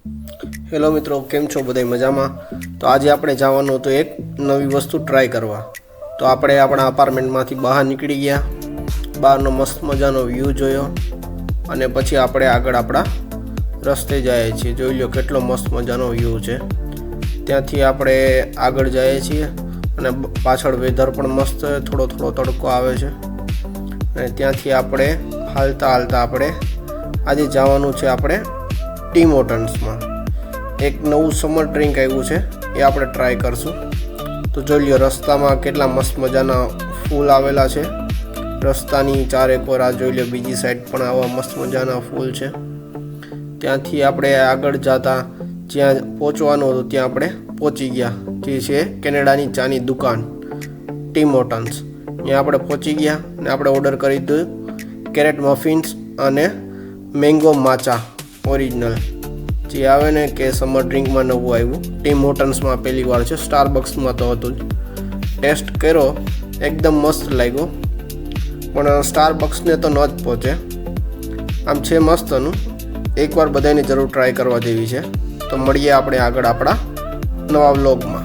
Hello મિત્રો, કેમ છો બધા મજામાં? તો આજે આપણે જવાનું હતું એક નવી વસ્તુ ટ્રાય કરવા. તો આપણે આપણા અપાર્ટમેન્ટમાંથી બહાર નીકળી ગયા, બહારનો મસ્ત મજાનો વ્યૂ જોયો અને પછી આપણે આગળ આપણા રસ્તે જઈએ છીએ. જોઈ લો કેટલો મસ્ત મજાનો વ્યૂ છે. ત્યાંથી આપણે આગળ જઈએ છીએ અને પાછળ વેધર પણ મસ્ત, થોડો થોડો તડકો આવે છે. અને ત્યાંથી આપણે હાલતા હાલતા આપણે આજે જવાનું છે આપણે ટીમ હોર્ટન્સમાં. એક નવું સમર ડ્રિંક આવ્યું છે, એ આપણે ટ્રાય કરશું. તો જોઈ લો રસ્તામાં કેટલા મસ્ત મજાના ફૂલ આવેલા છે. રસ્તાની ચારેકોર આ જોઈ લો, બીજી સાઈડ પણ આવા મસ્ત મજાના ફૂલ છે. ત્યાંથી આપણે આગળ જતા જ્યાં પહોંચવાનું હતું ત્યાં આપણે પહોંચી ગયા, જે છે કેનેડાની ચાની દુકાન ટીમ હોર્ટન્સ. ત્યાં આપણે પહોંચી ગયા અને આપણે ઓર્ડર કરી દીધું કેરેટ મફિન્સ અને મેંગો માચા ઓરિજિનલ, જે આવે ને કે સમર ડ્રિંકમાં નવું આવ્યું. ટીમ હોર્ટન્સમાં પહેલી વાર છે, સ્ટારબક્સમાં તો હતું જ. ટેસ્ટ કર્યો, એકદમ મસ્ત લાગ્યો, પણ સ્ટારબક્સને તો ન જ પહોંચે. આમ છે મસ્તનું, એકવાર બધાની જરૂર ટ્રાય કરવા જેવી છે. તો મળીએ આપણે આગળ આપણા નવા વ્લોગમાં.